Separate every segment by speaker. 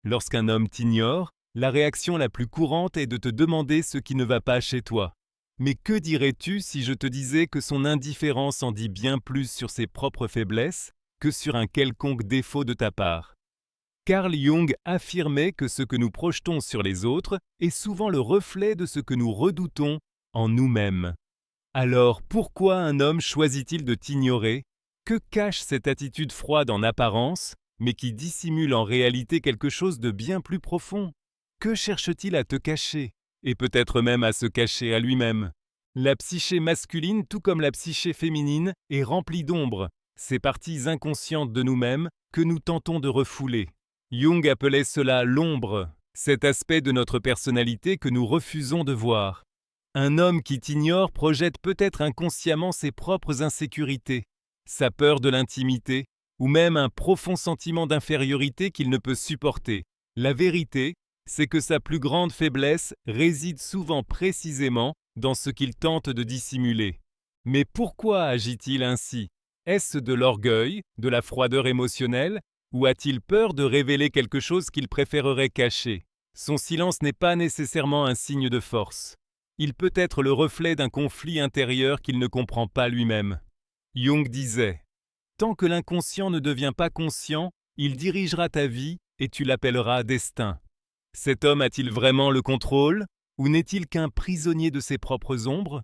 Speaker 1: Lorsqu'un homme t'ignore, la réaction la plus courante est de te demander ce qui ne va pas chez toi. Mais que dirais-tu si je te disais que son indifférence en dit bien plus sur ses propres faiblesses que sur un quelconque défaut de ta part? Carl Jung affirmait que ce que nous projetons sur les autres est souvent le reflet de ce que nous redoutons en nous-mêmes. Alors pourquoi un homme choisit-il de t'ignorer? Que cache cette attitude froide en apparence, mais qui dissimule en réalité quelque chose de bien plus profond? Que cherche-t-il à te cacher? Et peut-être même à se cacher à lui-même. La psyché masculine, tout comme la psyché féminine, est remplie d'ombres, ces parties inconscientes de nous-mêmes que nous tentons de refouler. Jung appelait cela l'ombre, cet aspect de notre personnalité que nous refusons de voir. Un homme qui t'ignore projette peut-être inconsciemment ses propres insécurités, sa peur de l'intimité, ou même un profond sentiment d'infériorité qu'il ne peut supporter. La vérité, c'est que sa plus grande faiblesse réside souvent précisément dans ce qu'il tente de dissimuler. Mais pourquoi agit-il ainsi? Est-ce de l'orgueil, de la froideur émotionnelle, ou a-t-il peur de révéler quelque chose qu'il préférerait cacher? Son silence n'est pas nécessairement un signe de force. Il peut être le reflet d'un conflit intérieur qu'il ne comprend pas lui-même. Jung disait « Tant que l'inconscient ne devient pas conscient, il dirigera ta vie et tu l'appelleras destin. » Cet homme a-t-il vraiment le contrôle, ou n'est-il qu'un prisonnier de ses propres ombres?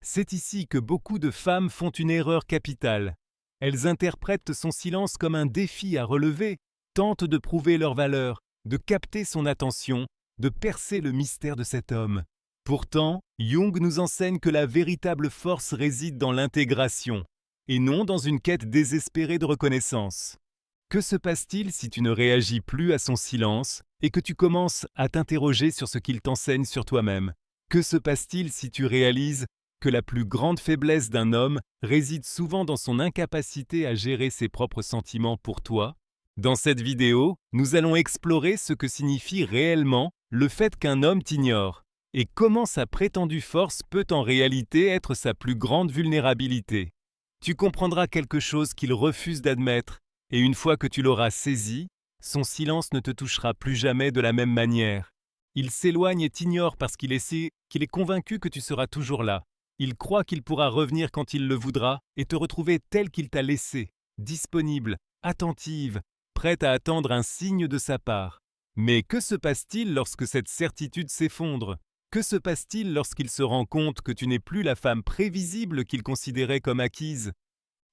Speaker 1: C'est ici que beaucoup de femmes font une erreur capitale. Elles interprètent son silence comme un défi à relever, tentent de prouver leur valeur, de capter son attention, de percer le mystère de cet homme. Pourtant, Jung nous enseigne que la véritable force réside dans l'intégration, et non dans une quête désespérée de reconnaissance. Que se passe-t-il si tu ne réagis plus à son silence et que tu commences à t'interroger sur ce qu'il t'enseigne sur toi-même? Que se passe-t-il si tu réalises que la plus grande faiblesse d'un homme réside souvent dans son incapacité à gérer ses propres sentiments pour toi? Dans cette vidéo, nous allons explorer ce que signifie réellement le fait qu'un homme t'ignore et comment sa prétendue force peut en réalité être sa plus grande vulnérabilité. Tu comprendras quelque chose qu'il refuse d'admettre. Et une fois que tu l'auras saisi, son silence ne te touchera plus jamais de la même manière. Il s'éloigne et t'ignore parce qu'il est convaincu que tu seras toujours là. Il croit qu'il pourra revenir quand il le voudra et te retrouver tel qu'il t'a laissé, disponible, attentive, prête à attendre un signe de sa part. Mais que se passe-t-il lorsque cette certitude s'effondre? Que se passe-t-il lorsqu'il se rend compte que tu n'es plus la femme prévisible qu'il considérait comme acquise?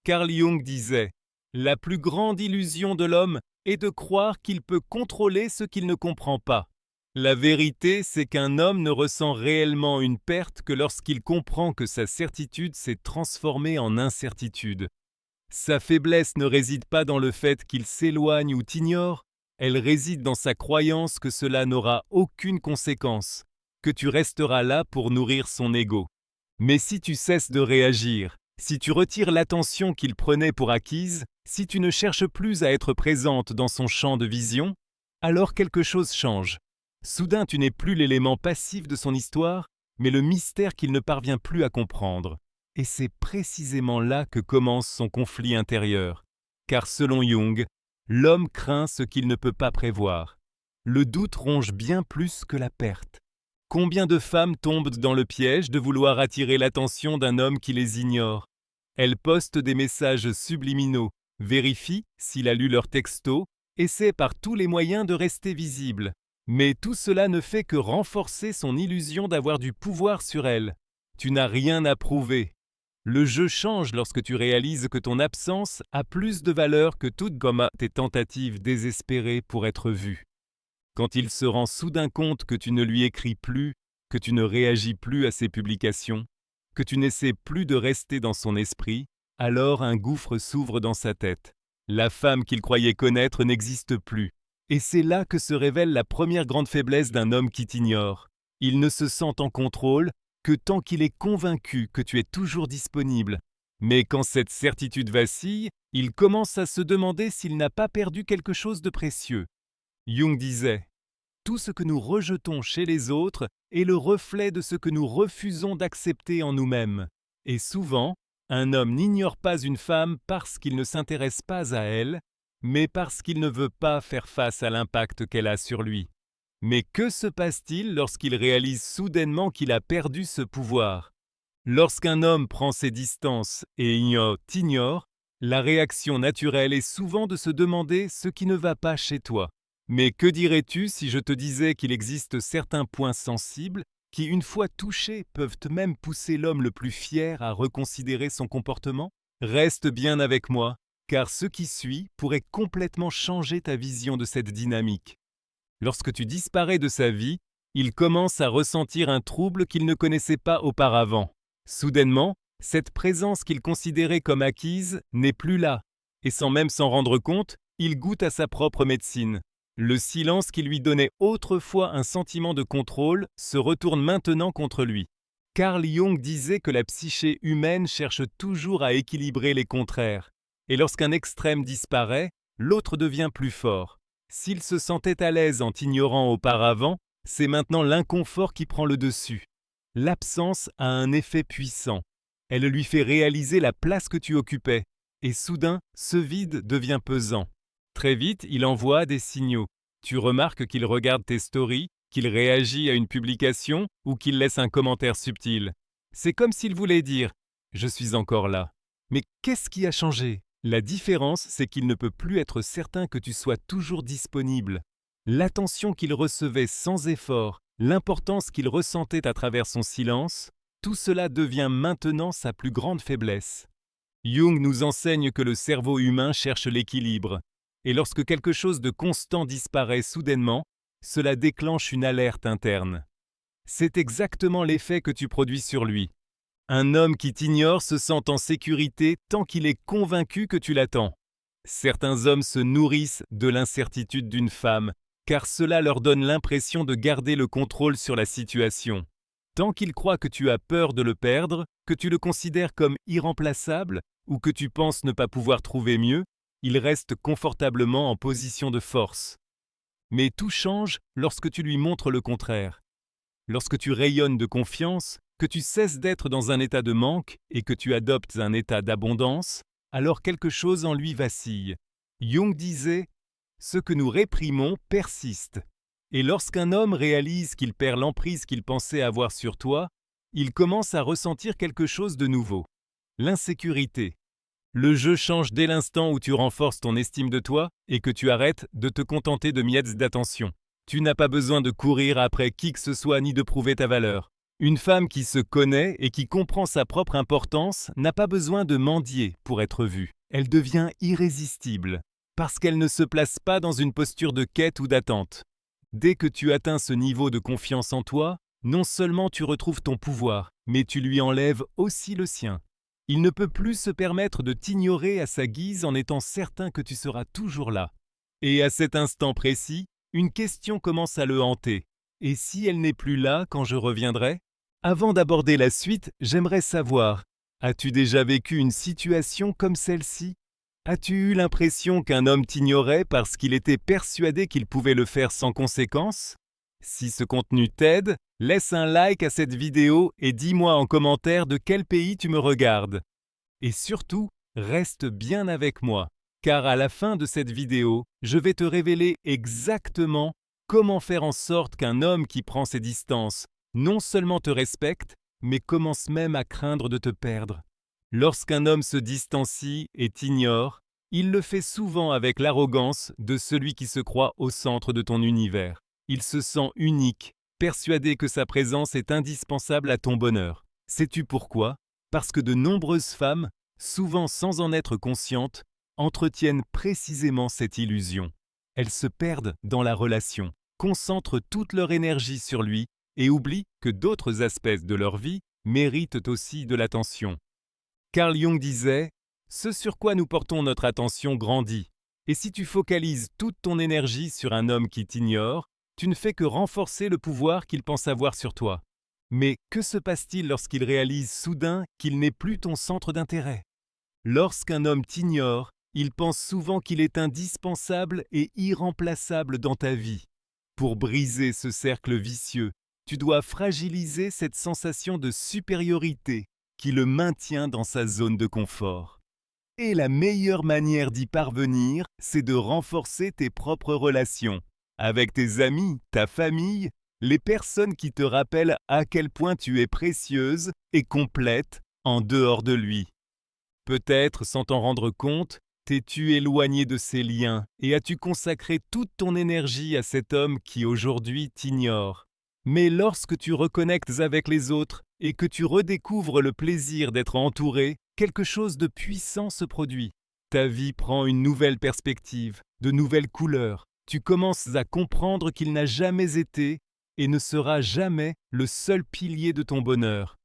Speaker 1: Carl Jung disait « La plus grande illusion de l'homme est de croire qu'il peut contrôler ce qu'il ne comprend pas. La vérité, c'est qu'un homme ne ressent réellement une perte que lorsqu'il comprend que sa certitude s'est transformée en incertitude. Sa faiblesse ne réside pas dans le fait qu'il s'éloigne ou t'ignore, elle réside dans sa croyance que cela n'aura aucune conséquence, que tu resteras là pour nourrir son ego. Mais si tu cesses de réagir, si tu retires l'attention qu'il prenait pour acquise, si tu ne cherches plus à être présente dans son champ de vision, alors quelque chose change. Soudain, tu n'es plus l'élément passif de son histoire, mais le mystère qu'il ne parvient plus à comprendre. Et c'est précisément là que commence son conflit intérieur. Car selon Jung, l'homme craint ce qu'il ne peut pas prévoir. Le doute ronge bien plus que la perte. Combien de femmes tombent dans le piège de vouloir attirer l'attention d'un homme qui les ignore? Elles postent des messages subliminaux, vérifient s'il a lu leur texto, essaient par tous les moyens de rester visible. Mais tout cela ne fait que renforcer son illusion d'avoir du pouvoir sur elle. Tu n'as rien à prouver. Le jeu change lorsque tu réalises que ton absence a plus de valeur que toutes tes tentatives désespérées pour être vue. Quand il se rend soudain compte que tu ne lui écris plus, que tu ne réagis plus à ses publications, que tu n'essaies plus de rester dans son esprit, alors un gouffre s'ouvre dans sa tête. La femme qu'il croyait connaître n'existe plus. Et c'est là que se révèle la première grande faiblesse d'un homme qui t'ignore. Il ne se sent en contrôle que tant qu'il est convaincu que tu es toujours disponible. Mais quand cette certitude vacille, il commence à se demander s'il n'a pas perdu quelque chose de précieux. Jung disait « Tout ce que nous rejetons chez les autres est le reflet de ce que nous refusons d'accepter en nous-mêmes. Et souvent, un homme n'ignore pas une femme parce qu'il ne s'intéresse pas à elle, mais parce qu'il ne veut pas faire face à l'impact qu'elle a sur lui. Mais que se passe-t-il lorsqu'il réalise soudainement qu'il a perdu ce pouvoir? Lorsqu'un homme prend ses distances et t'ignore, la réaction naturelle est souvent de se demander ce qui ne va pas chez toi. Mais que dirais-tu si je te disais qu'il existe certains points sensibles qui, une fois touchés, peuvent même pousser l'homme le plus fier à reconsidérer son comportement? Reste bien avec moi, car ce qui suit pourrait complètement changer ta vision de cette dynamique. Lorsque tu disparais de sa vie, il commence à ressentir un trouble qu'il ne connaissait pas auparavant. Soudainement, cette présence qu'il considérait comme acquise n'est plus là, et sans même s'en rendre compte, il goûte à sa propre médecine. Le silence qui lui donnait autrefois un sentiment de contrôle se retourne maintenant contre lui. Carl Jung disait que la psyché humaine cherche toujours à équilibrer les contraires, et lorsqu'un extrême disparaît, l'autre devient plus fort. S'il se sentait à l'aise en t'ignorant auparavant, c'est maintenant l'inconfort qui prend le dessus. L'absence a un effet puissant. Elle lui fait réaliser la place que tu occupais, et soudain, ce vide devient pesant. Très vite, il envoie des signaux. Tu remarques qu'il regarde tes stories, qu'il réagit à une publication ou qu'il laisse un commentaire subtil. C'est comme s'il voulait dire « Je suis encore là ». Mais qu'est-ce qui a changé? La différence, c'est qu'il ne peut plus être certain que tu sois toujours disponible. L'attention qu'il recevait sans effort, l'importance qu'il ressentait à travers son silence, tout cela devient maintenant sa plus grande faiblesse. Jung nous enseigne que le cerveau humain cherche l'équilibre, et lorsque quelque chose de constant disparaît soudainement, cela déclenche une alerte interne. C'est exactement l'effet que tu produis sur lui. Un homme qui t'ignore se sent en sécurité tant qu'il est convaincu que tu l'attends. Certains hommes se nourrissent de l'incertitude d'une femme, car cela leur donne l'impression de garder le contrôle sur la situation. Tant qu'ils croient que tu as peur de le perdre, que tu le considères comme irremplaçable ou que tu penses ne pas pouvoir trouver mieux, ils restent confortablement en position de force. Mais tout change lorsque tu lui montres le contraire. Lorsque tu rayonnes de confiance, que tu cesses d'être dans un état de manque et que tu adoptes un état d'abondance, alors quelque chose en lui vacille. Jung disait « Ce que nous réprimons persiste ». Et lorsqu'un homme réalise qu'il perd l'emprise qu'il pensait avoir sur toi, il commence à ressentir quelque chose de nouveau. L'insécurité. Le jeu change dès l'instant où tu renforces ton estime de toi et que tu arrêtes de te contenter de miettes d'attention. Tu n'as pas besoin de courir après qui que ce soit ni de prouver ta valeur. Une femme qui se connaît et qui comprend sa propre importance n'a pas besoin de mendier pour être vue. Elle devient irrésistible, parce qu'elle ne se place pas dans une posture de quête ou d'attente. Dès que tu atteins ce niveau de confiance en toi, non seulement tu retrouves ton pouvoir, mais tu lui enlèves aussi le sien. Il ne peut plus se permettre de t'ignorer à sa guise en étant certain que tu seras toujours là. Et à cet instant précis, une question commence à le hanter. Et si elle n'est plus là quand je reviendrai? Avant d'aborder la suite, j'aimerais savoir, as-tu déjà vécu une situation comme celle-ci? As-tu eu l'impression qu'un homme t'ignorait parce qu'il était persuadé qu'il pouvait le faire sans conséquence? Si ce contenu t'aide, laisse un like à cette vidéo et dis-moi en commentaire de quel pays tu me regardes. Et surtout, reste bien avec moi, car à la fin de cette vidéo, je vais te révéler exactement comment faire en sorte qu'un homme qui prend ses distances non seulement te respecte, mais commence même à craindre de te perdre. Lorsqu'un homme se distancie et t'ignore, il le fait souvent avec l'arrogance de celui qui se croit au centre de ton univers. Il se sent unique, persuadé que sa présence est indispensable à ton bonheur. Sais-tu pourquoi? Parce que de nombreuses femmes, souvent sans en être conscientes, entretiennent précisément cette illusion. Elles se perdent dans la relation, concentrent toute leur énergie sur lui et oublient que d'autres aspects de leur vie méritent aussi de l'attention. Carl Jung disait « Ce sur quoi nous portons notre attention grandit, et si tu focalises toute ton énergie sur un homme qui t'ignore, tu ne fais que renforcer le pouvoir qu'il pense avoir sur toi. Mais que se passe-t-il lorsqu'il réalise soudain qu'il n'est plus ton centre d'intérêt? Lorsqu'un homme t'ignore, il pense souvent qu'il est indispensable et irremplaçable dans ta vie. Pour briser ce cercle vicieux, tu dois fragiliser cette sensation de supériorité qui le maintient dans sa zone de confort. Et la meilleure manière d'y parvenir, c'est de renforcer tes propres relations. Avec tes amis, ta famille, les personnes qui te rappellent à quel point tu es précieuse et complète en dehors de lui. Peut-être, sans t'en rendre compte, t'es-tu éloigné de ces liens et as-tu consacré toute ton énergie à cet homme qui aujourd'hui t'ignore. Mais lorsque tu reconnectes avec les autres et que tu redécouvres le plaisir d'être entouré, quelque chose de puissant se produit. Ta vie prend une nouvelle perspective, de nouvelles couleurs. Tu commences à comprendre qu'il n'a jamais été et ne sera jamais le seul pilier de ton bonheur.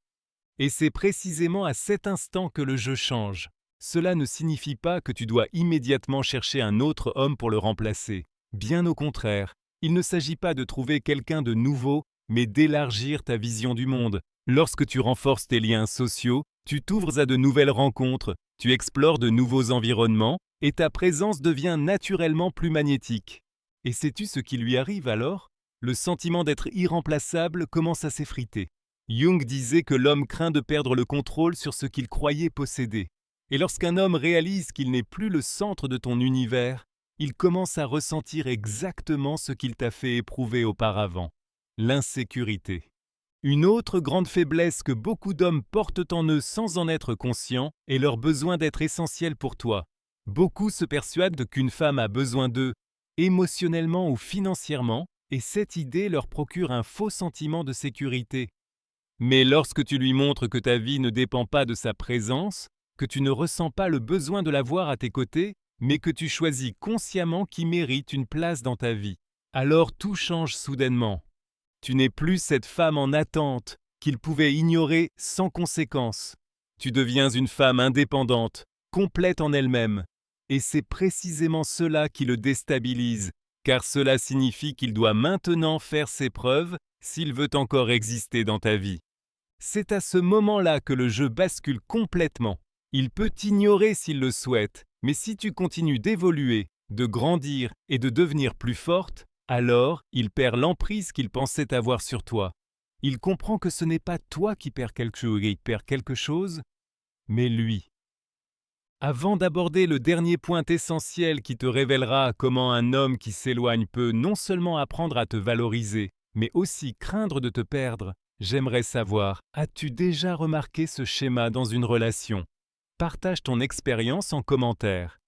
Speaker 1: Et c'est précisément à cet instant que le jeu change. Cela ne signifie pas que tu dois immédiatement chercher un autre homme pour le remplacer. Bien au contraire, il ne s'agit pas de trouver quelqu'un de nouveau, mais d'élargir ta vision du monde. Lorsque tu renforces tes liens sociaux, tu t'ouvres à de nouvelles rencontres, tu explores de nouveaux environnements et ta présence devient naturellement plus magnétique. Et sais-tu ce qui lui arrive alors? Le sentiment d'être irremplaçable commence à s'effriter. Jung disait que l'homme craint de perdre le contrôle sur ce qu'il croyait posséder. Et lorsqu'un homme réalise qu'il n'est plus le centre de ton univers, il commence à ressentir exactement ce qu'il t'a fait éprouver auparavant, l'insécurité. Une autre grande faiblesse que beaucoup d'hommes portent en eux sans en être conscients est leur besoin d'être essentiel pour toi. Beaucoup se persuadent qu'une femme a besoin d'eux, émotionnellement ou financièrement, et cette idée leur procure un faux sentiment de sécurité. Mais lorsque tu lui montres que ta vie ne dépend pas de sa présence, que tu ne ressens pas le besoin de l'avoir à tes côtés, mais que tu choisis consciemment qui mérite une place dans ta vie, alors tout change soudainement. Tu n'es plus cette femme en attente qu'il pouvait ignorer sans conséquence. Tu deviens une femme indépendante, complète en elle-même. Et c'est précisément cela qui le déstabilise, car cela signifie qu'il doit maintenant faire ses preuves s'il veut encore exister dans ta vie. C'est à ce moment-là que le jeu bascule complètement. Il peut t'ignorer s'il le souhaite, mais si tu continues d'évoluer, de grandir et de devenir plus forte, alors il perd l'emprise qu'il pensait avoir sur toi. Il comprend que ce n'est pas toi qui perds quelque chose, mais lui. Avant d'aborder le dernier point essentiel qui te révélera comment un homme qui s'éloigne peut non seulement apprendre à te valoriser, mais aussi craindre de te perdre, j'aimerais savoir, as-tu déjà remarqué ce schéma dans une relation? Partage ton expérience en commentaire.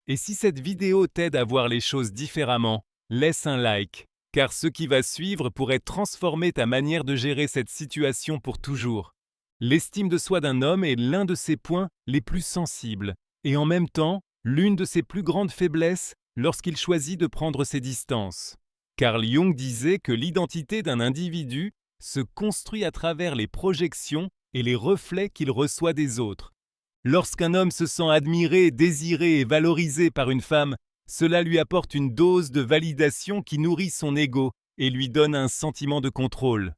Speaker 1: Et si cette vidéo t'aide à voir les choses différemment, laisse un like, car ce qui va suivre pourrait transformer ta manière de gérer cette situation pour toujours. L'estime de soi d'un homme est l'un de ses points les plus sensibles, et en même temps, l'une de ses plus grandes faiblesses lorsqu'il choisit de prendre ses distances. Carl Jung disait que l'identité d'un individu se construit à travers les projections et les reflets qu'il reçoit des autres. Lorsqu'un homme se sent admiré, désiré et valorisé par une femme, cela lui apporte une dose de validation qui nourrit son ego et lui donne un sentiment de contrôle.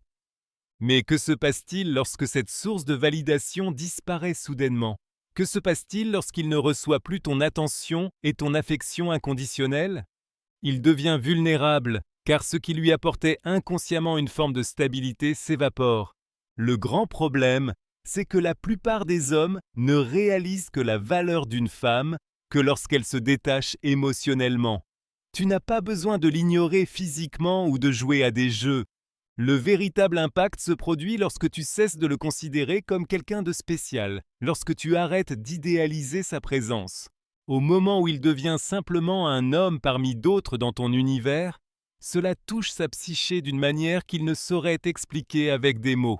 Speaker 1: Mais que se passe-t-il lorsque cette source de validation disparaît soudainement? Que se passe-t-il lorsqu'il ne reçoit plus ton attention et ton affection inconditionnelle? Il devient vulnérable, car ce qui lui apportait inconsciemment une forme de stabilité s'évapore. Le grand problème, c'est que la plupart des hommes ne réalisent que la valeur d'une femme que lorsqu'elle se détache émotionnellement. Tu n'as pas besoin de l'ignorer physiquement ou de jouer à des jeux. Le véritable impact se produit lorsque tu cesses de le considérer comme quelqu'un de spécial, lorsque tu arrêtes d'idéaliser sa présence. Au moment où il devient simplement un homme parmi d'autres dans ton univers, cela touche sa psyché d'une manière qu'il ne saurait expliquer avec des mots.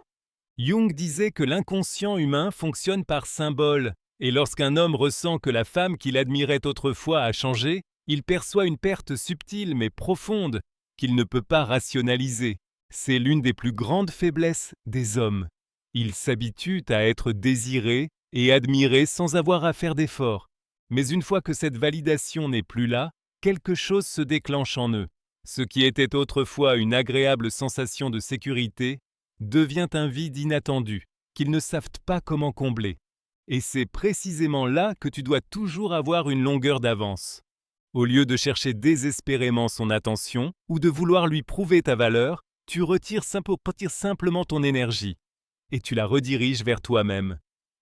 Speaker 1: Jung disait que l'inconscient humain fonctionne par symboles, et lorsqu'un homme ressent que la femme qu'il admirait autrefois a changé, il perçoit une perte subtile mais profonde qu'il ne peut pas rationaliser. C'est l'une des plus grandes faiblesses des hommes. Ils s'habituent à être désirés et admirés sans avoir à faire d'efforts. Mais une fois que cette validation n'est plus là, quelque chose se déclenche en eux. Ce qui était autrefois une agréable sensation de sécurité devient un vide inattendu, qu'ils ne savent pas comment combler. Et c'est précisément là que tu dois toujours avoir une longueur d'avance. Au lieu de chercher désespérément son attention ou de vouloir lui prouver ta valeur, tu retires simplement ton énergie et tu la rediriges vers toi-même.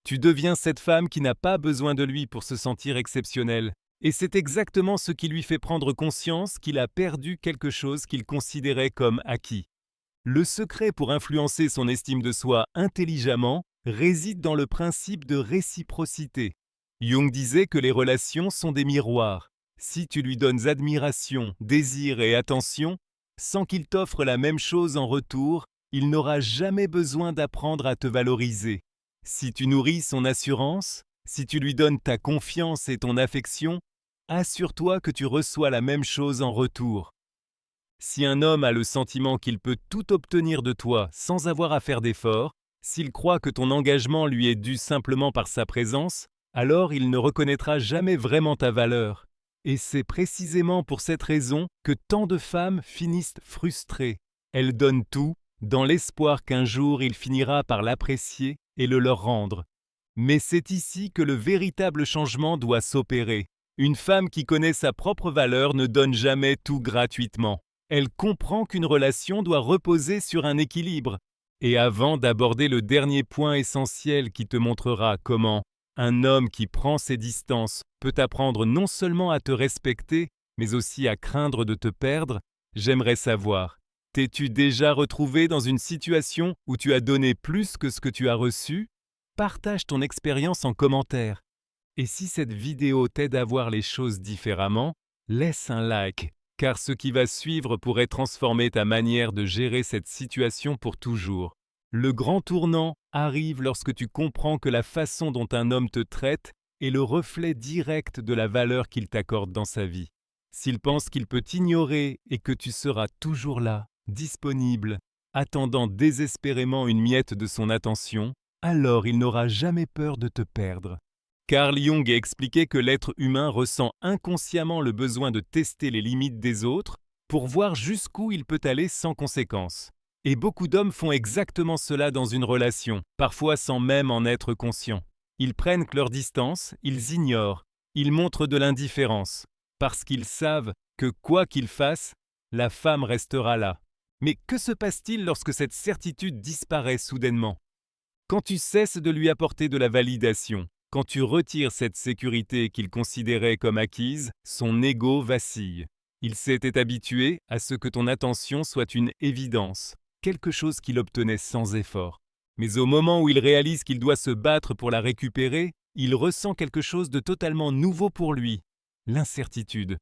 Speaker 1: Tu deviens cette femme qui n'a pas besoin de lui pour se sentir exceptionnelle. Et c'est exactement ce qui lui fait prendre conscience qu'il a perdu quelque chose qu'il considérait comme acquis. Le secret pour influencer son estime de soi intelligemment réside dans le principe de réciprocité. Jung disait que les relations sont des miroirs. Si tu lui donnes admiration, désir et attention, sans qu'il t'offre la même chose en retour, il n'aura jamais besoin d'apprendre à te valoriser. Si tu nourris son assurance, si tu lui donnes ta confiance et ton affection, assure-toi que tu reçois la même chose en retour. Si un homme a le sentiment qu'il peut tout obtenir de toi sans avoir à faire d'efforts, s'il croit que ton engagement lui est dû simplement par sa présence, alors il ne reconnaîtra jamais vraiment ta valeur. Et c'est précisément pour cette raison que tant de femmes finissent frustrées. Elles donnent tout, dans l'espoir qu'un jour il finira par l'apprécier et le leur rendre. Mais c'est ici que le véritable changement doit s'opérer. Une femme qui connaît sa propre valeur ne donne jamais tout gratuitement. Elle comprend qu'une relation doit reposer sur un équilibre. Et avant d'aborder le dernier point essentiel qui te montrera comment un homme qui prend ses distances peut apprendre non seulement à te respecter, mais aussi à craindre de te perdre, j'aimerais savoir, t'es-tu déjà retrouvé dans une situation où tu as donné plus que ce que tu as reçu? Partage ton expérience en commentaire. Et si cette vidéo t'aide à voir les choses différemment, laisse un like, car ce qui va suivre pourrait transformer ta manière de gérer cette situation pour toujours. Le grand tournant arrive lorsque tu comprends que la façon dont un homme te traite est le reflet direct de la valeur qu'il t'accorde dans sa vie. S'il pense qu'il peut t'ignorer et que tu seras toujours là, disponible, attendant désespérément une miette de son attention, alors il n'aura jamais peur de te perdre. Carl Jung a expliqué que l'être humain ressent inconsciemment le besoin de tester les limites des autres pour voir jusqu'où il peut aller sans conséquence. Et beaucoup d'hommes font exactement cela dans une relation, parfois sans même en être conscients. Ils prennent leur distance, ils ignorent, ils montrent de l'indifférence, parce qu'ils savent que quoi qu'ils fassent, la femme restera là. Mais que se passe-t-il lorsque cette certitude disparaît soudainement? Quand tu cesses de lui apporter de la validation, quand tu retires cette sécurité qu'il considérait comme acquise, son ego vacille. Il s'était habitué à ce que ton attention soit une évidence, quelque chose qu'il obtenait sans effort. Mais au moment où il réalise qu'il doit se battre pour la récupérer, il ressent quelque chose de totalement nouveau pour lui, l'incertitude.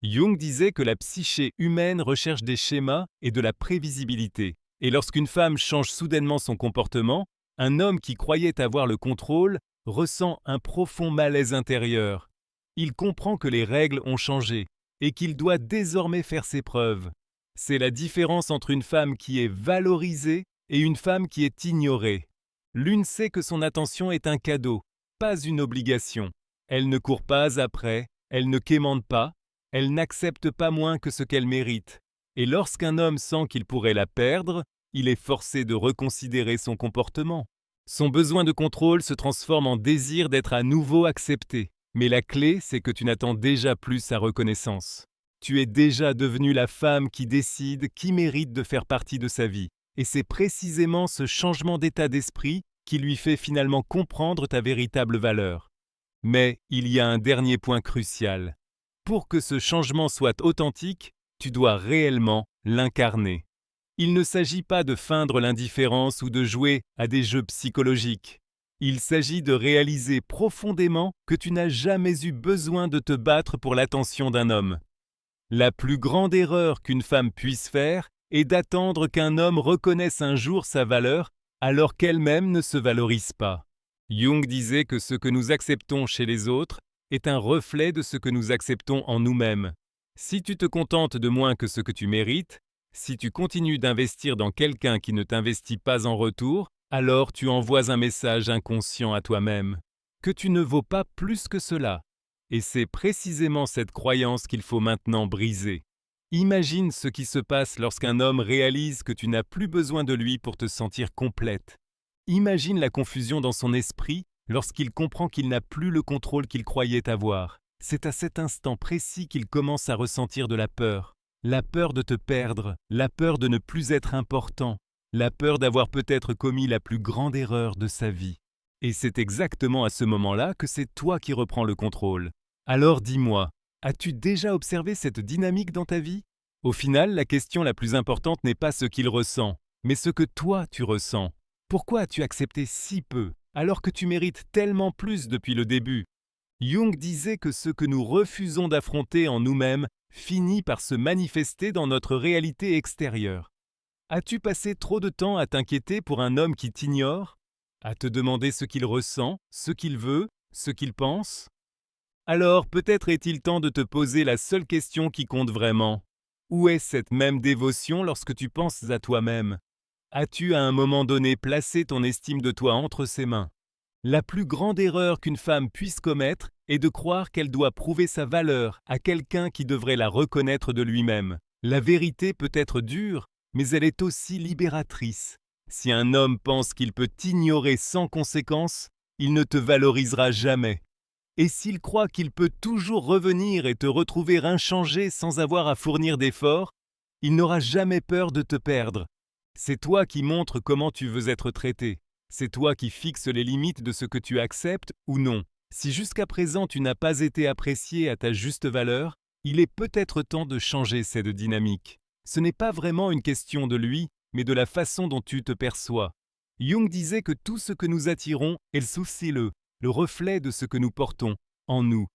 Speaker 1: Jung disait que la psyché humaine recherche des schémas et de la prévisibilité. Et lorsqu'une femme change soudainement son comportement, un homme qui croyait avoir le contrôle ressent un profond malaise intérieur. Il comprend que les règles ont changé et qu'il doit désormais faire ses preuves. C'est la différence entre une femme qui est valorisée et une femme qui est ignorée. L'une sait que son attention est un cadeau, pas une obligation. Elle ne court pas après, elle ne quémande pas, elle n'accepte pas moins que ce qu'elle mérite. Et lorsqu'un homme sent qu'il pourrait la perdre, il est forcé de reconsidérer son comportement. Son besoin de contrôle se transforme en désir d'être à nouveau accepté. Mais la clé, c'est que tu n'attends déjà plus sa reconnaissance. Tu es déjà devenue la femme qui décide qui mérite de faire partie de sa vie. Et c'est précisément ce changement d'état d'esprit qui lui fait finalement comprendre ta véritable valeur. Mais il y a un dernier point crucial. Pour que ce changement soit authentique, tu dois réellement l'incarner. Il ne s'agit pas de feindre l'indifférence ou de jouer à des jeux psychologiques. Il s'agit de réaliser profondément que tu n'as jamais eu besoin de te battre pour l'attention d'un homme. La plus grande erreur qu'une femme puisse faire est d'attendre qu'un homme reconnaisse un jour sa valeur alors qu'elle-même ne se valorise pas. Jung disait que ce que nous acceptons chez les autres est un reflet de ce que nous acceptons en nous-mêmes. Si tu te contentes de moins que ce que tu mérites, si tu continues d'investir dans quelqu'un qui ne t'investit pas en retour, alors tu envoies un message inconscient à toi-même, que tu ne vaux pas plus que cela. Et c'est précisément cette croyance qu'il faut maintenant briser. Imagine ce qui se passe lorsqu'un homme réalise que tu n'as plus besoin de lui pour te sentir complète. Imagine la confusion dans son esprit lorsqu'il comprend qu'il n'a plus le contrôle qu'il croyait avoir. C'est à cet instant précis qu'il commence à ressentir de la peur de te perdre, la peur de ne plus être important, la peur d'avoir peut-être commis la plus grande erreur de sa vie. Et c'est exactement à ce moment-là que c'est toi qui reprends le contrôle. Alors dis-moi, as-tu déjà observé cette dynamique dans ta vie? Au final, la question la plus importante n'est pas ce qu'il ressent, mais ce que toi tu ressens. Pourquoi as-tu accepté si peu, alors que tu mérites tellement plus depuis le début? Jung disait que ce que nous refusons d'affronter en nous-mêmes finit par se manifester dans notre réalité extérieure. As-tu passé trop de temps à t'inquiéter pour un homme qui t'ignore? À te demander ce qu'il ressent, ce qu'il veut, ce qu'il pense? Alors peut-être est-il temps de te poser la seule question qui compte vraiment. Où est cette même dévotion lorsque tu penses à toi-même? As-tu à un moment donné placé ton estime de toi entre ses mains? La plus grande erreur qu'une femme puisse commettre est de croire qu'elle doit prouver sa valeur à quelqu'un qui devrait la reconnaître de lui-même. La vérité peut être dure, mais elle est aussi libératrice. Si un homme pense qu'il peut t'ignorer sans conséquence, il ne te valorisera jamais. Et s'il croit qu'il peut toujours revenir et te retrouver inchangé sans avoir à fournir d'efforts, il n'aura jamais peur de te perdre. C'est toi qui montres comment tu veux être traité. C'est toi qui fixes les limites de ce que tu acceptes ou non. Si jusqu'à présent tu n'as pas été apprécié à ta juste valeur, il est peut-être temps de changer cette dynamique. Ce n'est pas vraiment une question de lui, mais de la façon dont tu te perçois. Jung disait que tout ce que nous attirons est le reflet de ce que nous portons en nous.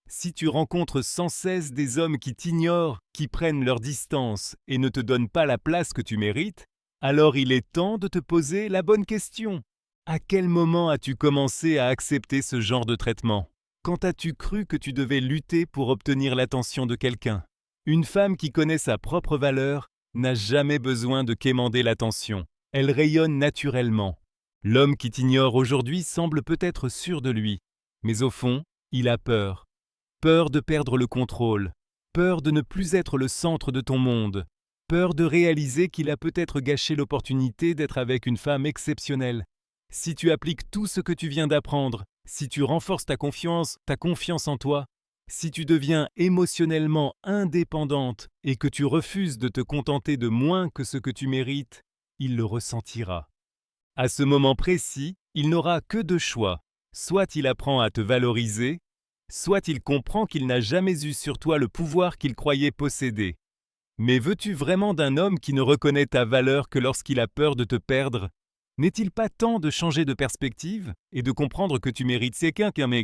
Speaker 1: Si tu rencontres sans cesse des hommes qui t'ignorent, qui prennent leur distance et ne te donnent pas la place que tu mérites, alors il est temps de te poser la bonne question. À quel moment as-tu commencé à accepter ce genre de traitement? Quand as-tu cru que tu devais lutter pour obtenir l'attention de quelqu'un? Une femme qui connaît sa propre valeur n'a jamais besoin de quémander l'attention. Elle rayonne naturellement. L'homme qui t'ignore aujourd'hui semble peut-être sûr de lui, mais au fond, il a peur. Peur de perdre le contrôle, peur de ne plus être le centre de ton monde, peur de réaliser qu'il a peut-être gâché l'opportunité d'être avec une femme exceptionnelle. Si tu appliques tout ce que tu viens d'apprendre, si tu renforces ta confiance en toi, si tu deviens émotionnellement indépendante et que tu refuses de te contenter de moins que ce que tu mérites, il le ressentira. À ce moment précis, il n'aura que deux choix. Soit il apprend à te valoriser, soit il comprend qu'il n'a jamais eu sur toi le pouvoir qu'il croyait posséder. Mais veux-tu vraiment d'un homme qui ne reconnaît ta valeur que lorsqu'il a peur de te perdre? N'est-il pas temps de changer de perspective et de comprendre que tu mérites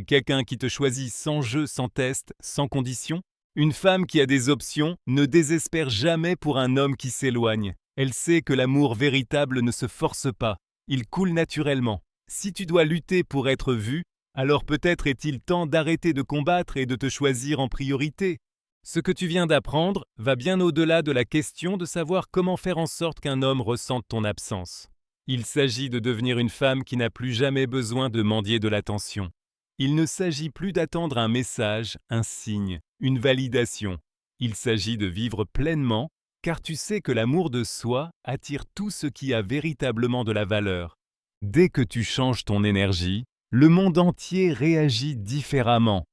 Speaker 1: quelqu'un qui te choisit sans jeu, sans test, sans condition? Une femme qui a des options ne désespère jamais pour un homme qui s'éloigne. Elle sait que l'amour véritable ne se force pas, il coule naturellement. Si tu dois lutter pour être vu, alors peut-être est-il temps d'arrêter de combattre et de te choisir en priorité. Ce que tu viens d'apprendre va bien au-delà de la question de savoir comment faire en sorte qu'un homme ressente ton absence. Il s'agit de devenir une femme qui n'a plus jamais besoin de mendier de l'attention. Il ne s'agit plus d'attendre un message, un signe, une validation. Il s'agit de vivre pleinement, car tu sais que l'amour de soi attire tout ce qui a véritablement de la valeur. Dès que tu changes ton énergie, le monde entier réagit différemment.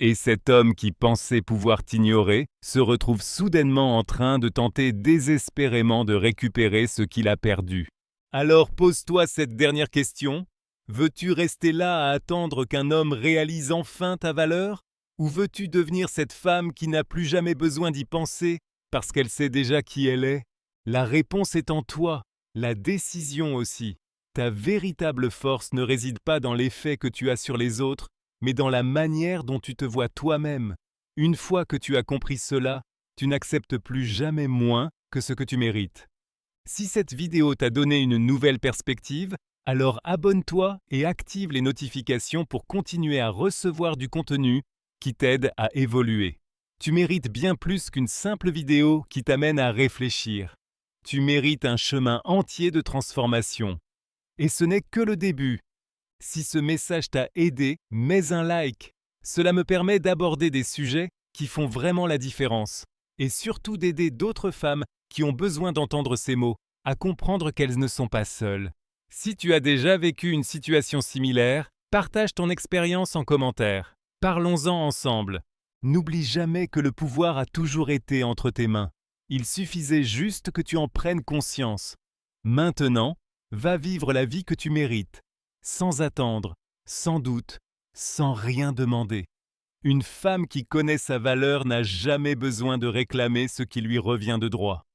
Speaker 1: Et cet homme qui pensait pouvoir t'ignorer se retrouve soudainement en train de tenter désespérément de récupérer ce qu'il a perdu. Alors pose-toi cette dernière question. Veux-tu rester là à attendre qu'un homme réalise enfin ta valeur? Ou veux-tu devenir cette femme qui n'a plus jamais besoin d'y penser parce qu'elle sait déjà qui elle est? La réponse est en toi, la décision aussi. Ta véritable force ne réside pas dans l'effet que tu as sur les autres, mais dans la manière dont tu te vois toi-même. Une fois que tu as compris cela, tu n'acceptes plus jamais moins que ce que tu mérites. Si cette vidéo t'a donné une nouvelle perspective, alors abonne-toi et active les notifications pour continuer à recevoir du contenu qui t'aide à évoluer. Tu mérites bien plus qu'une simple vidéo qui t'amène à réfléchir. Tu mérites un chemin entier de transformation. Et ce n'est que le début. Si ce message t'a aidé, mets un like. Cela me permet d'aborder des sujets qui font vraiment la différence. Et surtout d'aider d'autres femmes qui ont besoin d'entendre ces mots, à comprendre qu'elles ne sont pas seules. Si tu as déjà vécu une situation similaire, partage ton expérience en commentaire. Parlons-en ensemble. N'oublie jamais que le pouvoir a toujours été entre tes mains. Il suffisait juste que tu en prennes conscience. Maintenant, va vivre la vie que tu mérites. sans attendre, sans doute, sans rien demander. Une femme qui connaît sa valeur n'a jamais besoin de réclamer ce qui lui revient de droit.